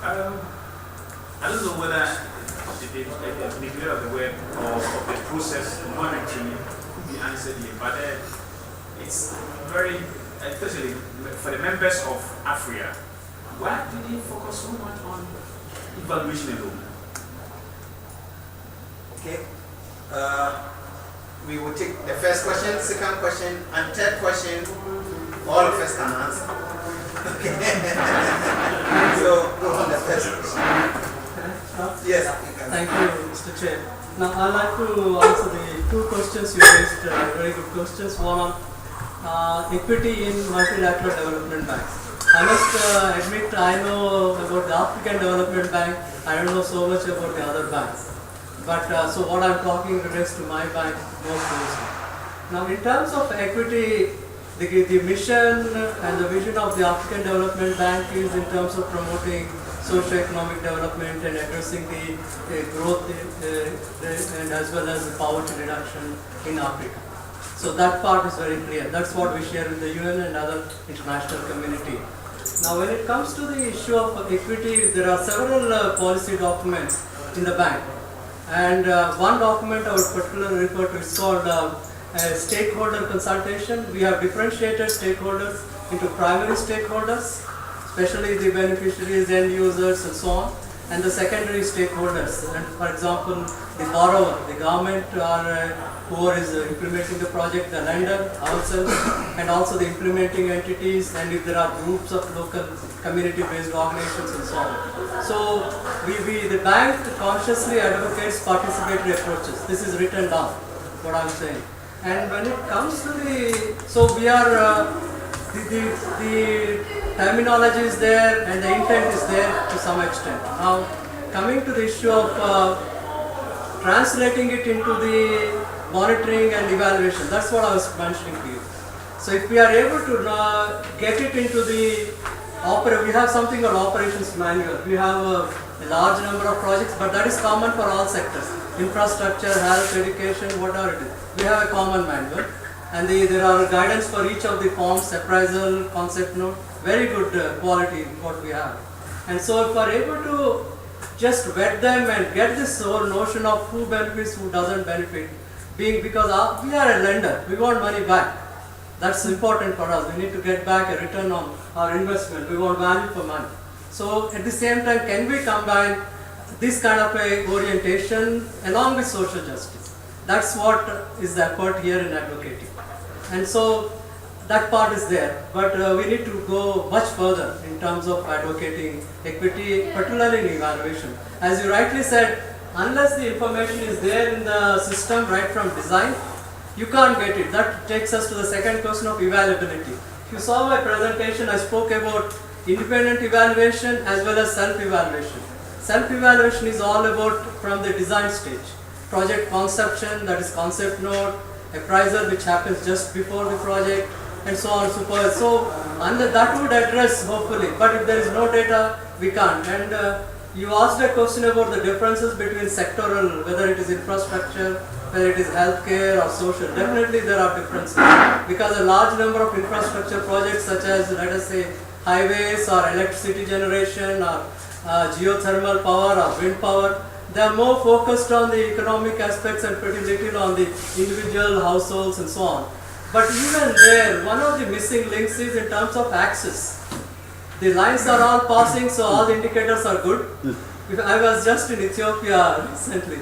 I don't know whether the degree of the word or of the process monitoring could be answered here, but it's very, especially for the members of AfrEA, why do they focus so much on evaluation alone? Okay. We will take the first question, second question, and third question. All of us can answer. Okay. So go on the first question. Yes. Thank you, Mr. Chair. Now I'd like to answer the two questions you raised, very good questions. One on equity in multilateral development banks. I must admit I know about the African Development Bank. I don't know so much about the other banks. But so what I'm talking relates to my bank more closely. Now in terms of equity, the mission and the vision of the African Development Bank is in terms of promoting socio-economic development and addressing the growth and as well as the poverty reduction in Africa. So that part is very clear. That's what we share with the UN and other international community. Now when it comes to the issue of equity, there are several policy documents in the bank. And one document I would particularly refer to is called stakeholder consultation. We have differentiated stakeholders into primary stakeholders, especially the beneficiaries, end users and so on, and the secondary stakeholders. And for example, the borrower, the government or whoever is implementing the project, the lender, ourselves, and also the implementing entities, and if there are groups of local community-based organizations and so on. So the bank consciously advocates participatory approaches. This is written down, what I'm saying. And when it comes to so we are, the terminology is there and the intent is there to some extent. Now, coming to the issue of translating it into the monitoring and evaluation, that's what I was mentioning to you. So if we are able to get it into the we have something called operations manual. We have a large number of projects, but that is common for all sectors. Infrastructure, health, education, whatever it is. We have a common manual. And there are guidance for each of the forms, appraisal, concept note, very good quality what we have. And so if we are able to just vet them and get this whole notion of who benefits, who doesn't benefit, because we are a lender, we want money back. That's important for us. We need to get back a return on our investment. We want value for money. So at the same time, can we combine this kind of a orientation along with social justice? That's what is the effort here in advocating. And so that part is there, but we need to go much further in terms of advocating equity, particularly in evaluation. As you rightly said, unless the information is there in the system right from design, you can't get it. That takes us to the second question of evaluability. If you saw my presentation, I spoke about independent evaluation as well as self-evaluation. Self-evaluation is all about from the design stage. Project conception, that is concept note, appraisal which happens just before the project, and so on and so forth. So that would address hopefully, but if there is no data, we can't. And you asked a question about the differences between sectoral, whether it is infrastructure, whether it is healthcare or social. Definitely there are differences because a large number of infrastructure projects such as, let us say, highways or electricity generation or geothermal power or wind power, they are more focused on the economic aspects and pretty little on the individual households and so on. But even there, one of the missing links is in terms of access. The lines are all passing, so all the indicators are good. I was just in Ethiopia recently.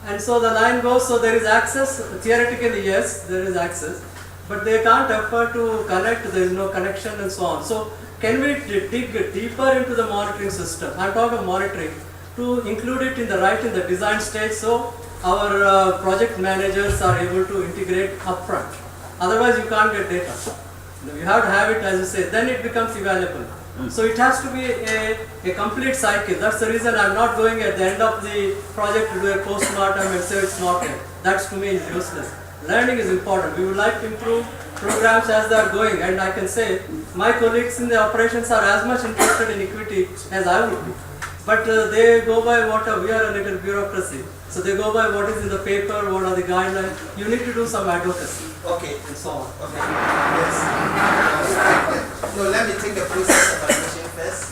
And so the line goes, so there is access. Theoretically, yes, there is access. But they can't afford to connect, there is no connection and so on. So can we dig deeper into the monitoring system? I'm talking of monitoring, to include it in the design stage so our project managers are able to integrate upfront. Otherwise you can't get data. You have to have it, as you say, then it becomes evaluable. So it has to be a complete cycle. That's the reason I'm not going at the end of the project to do a post-mortem and say it's not there. That's to me is useless. Learning is important. We would like to improve programs as they are going, and I can say my colleagues in the operations are as much interested in equity as I would be. But they go by we are a little bureaucracy. So they go by what is in the paper, what are the guidelines. You need to do some advocacy. Okay. And so on. Okay. Yes. No, let me take the process evaluation first.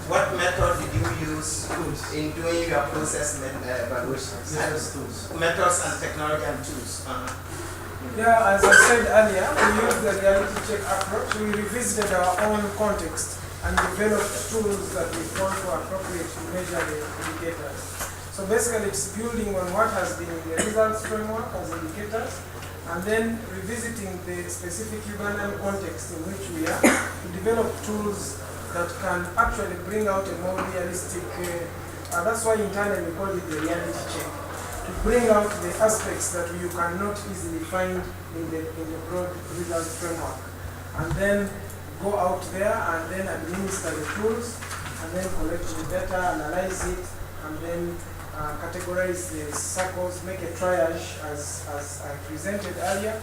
what method did you use in doing your process evaluations? Methods and technology and tools. Yeah, as I said earlier, we used the reality check approach. We revisited our own context and developed tools that we found were appropriate to measure the indicators. So basically it's building on what has been in the results framework as indicators, and then revisiting the specific Ugandan context in which we are to develop tools that can actually bring out a more realistic, that's why internally we call it the reality check, to bring out the aspects that you cannot easily find in the broad results framework. And then go out there and then administer the tools, and then collect the data, analyze it, and then categorize the circles, make a triage as I presented earlier,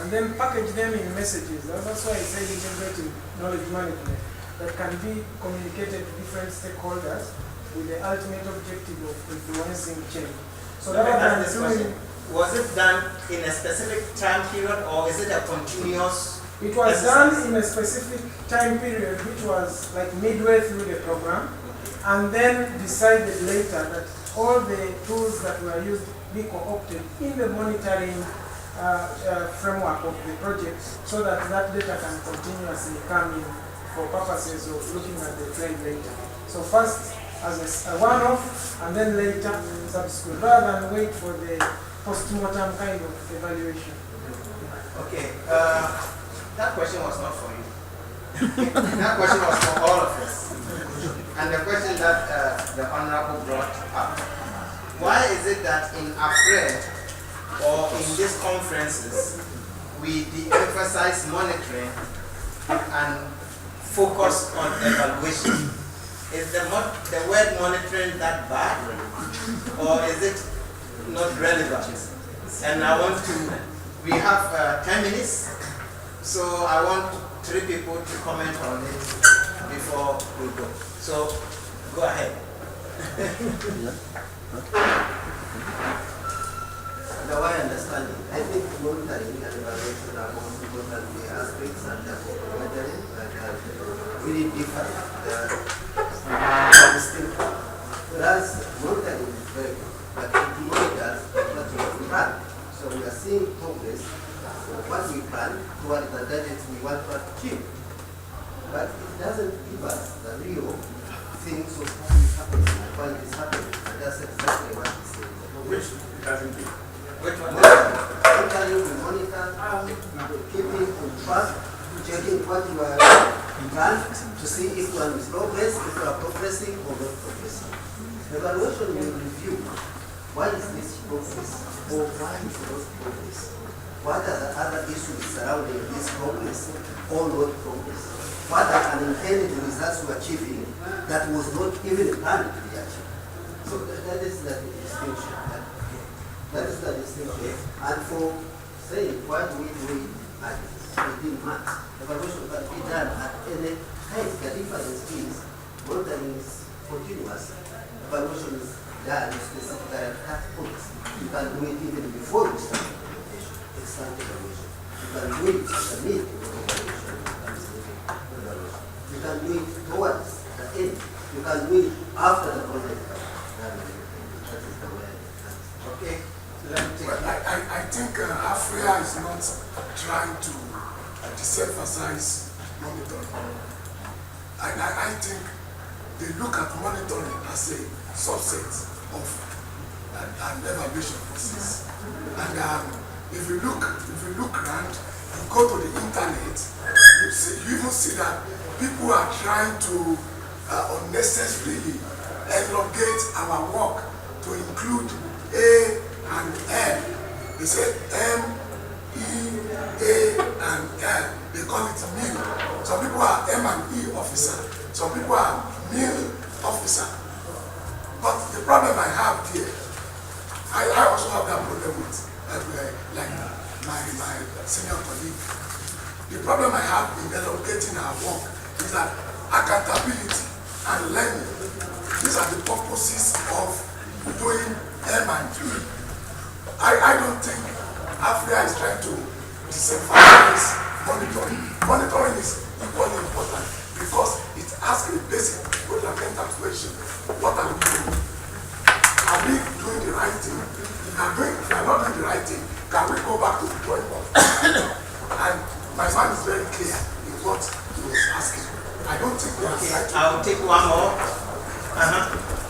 and then package them in messages. That's why I said integrating knowledge management that can be communicated to different stakeholders with the ultimate objective of influencing change. So rather than doing, was it done in a specific time period, or is it a continuous? It was done in a specific time period, which was like midway through the program, and then decided later that all the tools that were used be co-opted in the monitoring framework of the project, so that that data can continuously come in for purposes of looking at the trend later. So first as a one-off, and then later subsequent, rather than wait for the post-mortem kind of evaluation. Okay, that question was not for you. That question was for all of us. And the question that the Honorable brought up, why is it that in AfrEA or in these conferences, we de-emphasize monitoring and focus on evaluation? Is the word monitoring that bad, or is it not relevant? And we have 10 minutes, so I want 3 people to comment on it before we go. So, go ahead. The way I understand it, I think monitoring and evaluation are most important aspects and monitoring that really different. Whereas monitoring is very good, but it monitors what we plan. So we are seeing progress of what we plan towards the targets we want to achieve. But it doesn't give us the real things of what is happening and why it is happening. And that's exactly what we say. Which doesn't give? Which one? Monitoring, we monitor, keeping on track, checking what you are planned to see if one is progress, if you are progressing or not progressing. Evaluation will review why is this progress or why is not progress. What are the other issues surrounding this progress or not progress? What are unintended results we're achieving that was not even planned to be achieved? So that is the distinction. That is the distinction. And for saying why do we do it at 18 months, evaluation can be done at any time. The difference is monitoring is continuous. Evaluation is done specifically at points. You can do it even before you start implementation. External evaluation. You can do it at the mid evaluation. You can do it towards the end. You can do it after the project. That is the way. Okay. Well, I think AfrEA is not trying to disemphasize monitoring. I think they look at monitoring as a subset of an evaluation process. And if you look around, you go to the internet, you even see that people are trying to unnecessarily elongate our work to include A and M. They say M, E, A, and L. They call it MIL. Some people are M and E officer. Some people are MIL officer. But the problem I have here, I also have that problem with like my senior colleague. The problem I have in elongating our work is that accountability and learning, these are the purposes of doing M and E. I don't think AfrEA is trying to disemphasize monitoring. Monitoring is equally important because it asks a basic and enter tuition, what are we doing? Are we doing the right thing? If we are not doing the right thing, can we go back to the drawing board? And my mind is very clear in what he was asking. I don't think we are right. I'll take one more.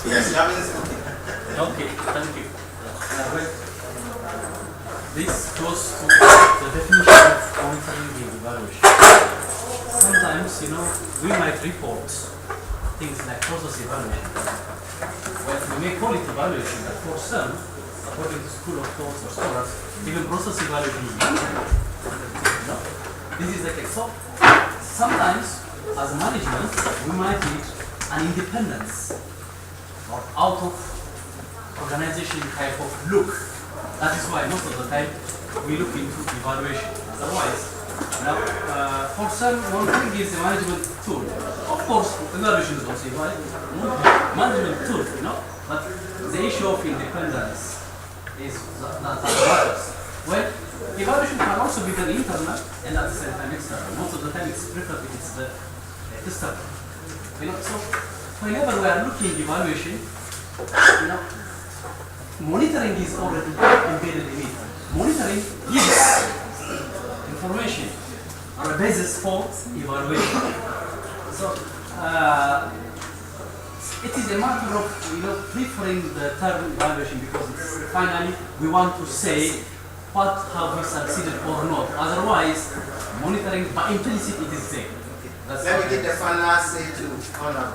Yes, you haven't spoken. Okay, thank you. This goes to the definition of monitoring and evaluation. Sometimes, we might report things like process evaluation. Well, we may call it evaluation, but for some, according to school of thought or scholars, even process evaluation is This is the case. So, sometimes, as management, we might need an independence or out of organization type of look. That is why most of the time we look into evaluation. Otherwise, for some, one thing is the management tool. Of course, evaluation is also a management tool, but the issue of independence is that matters. Well, evaluation can also be done internal and at the same time external. Most of the time it's preferred if it's the external. So whenever we are looking at evaluation, monitoring is already embedded in it. Monitoring gives information on a basis for evaluation. So it is a matter of preferring the term evaluation because it's finally we want to say what have we succeeded or not. Otherwise, monitoring by implicit it is there. Let me get the final say to Honor.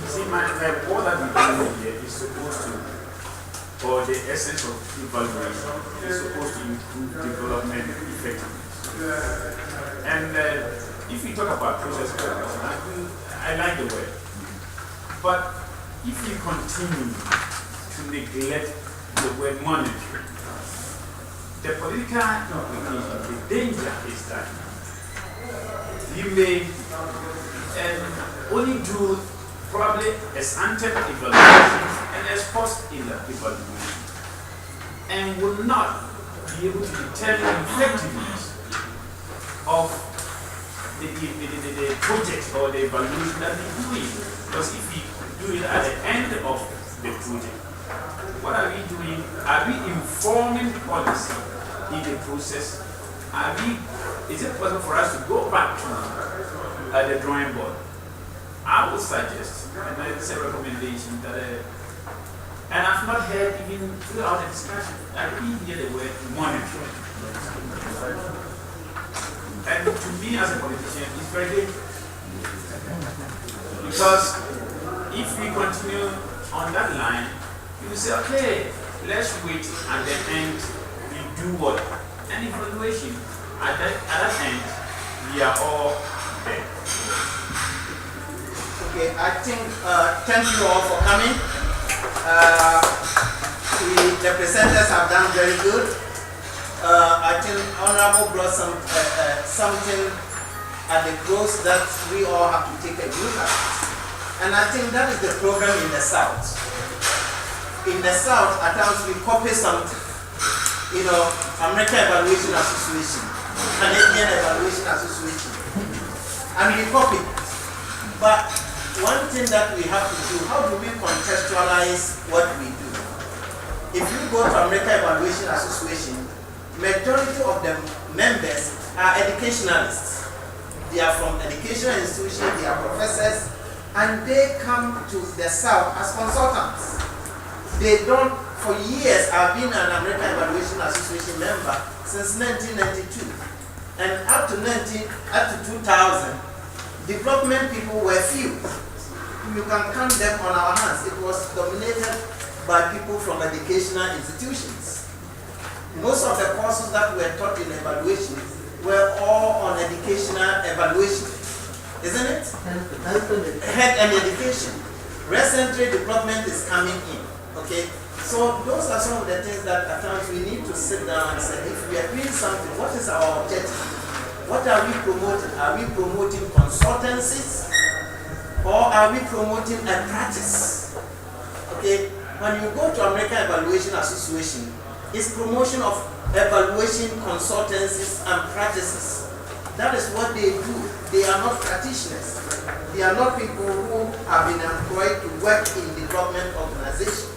See, all that we do here is supposed to, or the essence of evaluation is supposed to improve development effectiveness. And if we talk about process evaluation, I like the word. But if we continue to neglect the word monitoring, the political implication, the danger is that we may only do probably ex ante evaluation and ex post evaluation, and will not be able to determine the effectiveness of the project or the evaluation that we're doing. Because if we do it at the end of the project, what are we doing? Are we informing policy in the process? Is it possible for us to go back to the drawing board? I would suggest, and it's a recommendation that, and I've not heard even throughout the discussion, I didn't hear the word monitoring. And to me as a politician, it's very dangerous. Because if we continue on that line, you will say, okay, let's wait at the end, we do what? An evaluation. At that end, we are all there. Okay, I think, thank you all for coming. The presenters have done very good. I think Honorable brought something at the close that we all have to take a look at. And I think that is the problem in the South. In the South, at times we copy something. American Evaluation Association, Canadian Evaluation Association, and we copy. But one thing that we have to do, how do we contextualize what we do? If you go to American Evaluation Association, majority of the members are educationalists. They are from educational institutions, they are professors, and they come to the South as consultants. They don't, for years, I've been an American Evaluation Association member since 1992. And up to 2000, development people were few. You can count them on our hands. It was dominated by people from educational institutions. Most of the courses that were taught in evaluation were all on educational evaluation. Isn't it? Health and education. Recently, development is coming in. Okay? So those are some of the things that at times we need to sit down and say, if we are doing something, what is our objective? What are we promoting? Are we promoting consultancies? Or are we promoting a practice? Okay? When you go to American Evaluation Association, it's promotion of evaluation consultancies and practices. That is what they do. They are not practitioners. They are not people who have been employed to work in development organizations.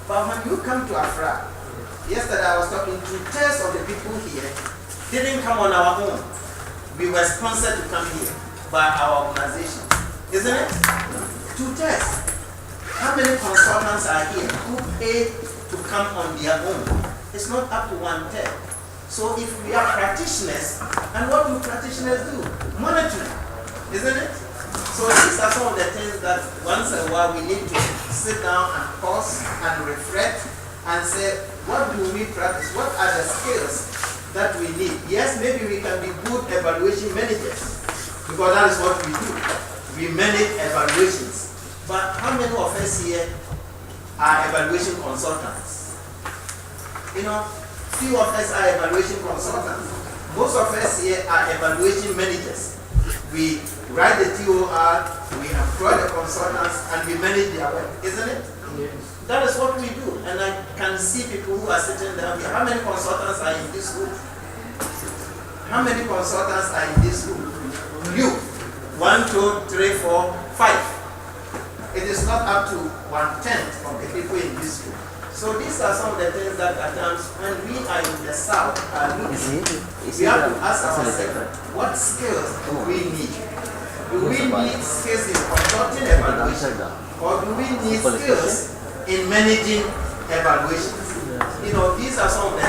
But when you come to AfrEA, yesterday I was talking to thirds of the people here didn't come on our own. We were sponsored to come here by our organization. Isn't it? 2/3. How many consultants are here who pay to come on their own? It's not up to 1/3. So if we are practitioners, and what do practitioners do? Monitoring, isn't it? So these are some of the things that once in a while we need to sit down and pause and reflect and say, what do we practice? What are the skills that we need? Yes, maybe we can be good evaluation managers, because that is what we do. We manage evaluations. But how many of us here are evaluation consultants? You know, few of us are evaluation consultants. Most of us here are evaluation managers. We write the TOR, we employ the consultants, and we manage their work, isn't it? Yes. That is what we do. And I can see people who are sitting down here. How many consultants are in this room? How many consultants are in this room? You. 1, 2, 3, 4, 5. It is not up to 1/10 of the people in this room. So these are some of the things that at times when we are in the South are looking, we have to ask ourselves, what skills do we need? Do we need skills in conducting evaluation? Or do we need skills in managing evaluations? You know, these are some of the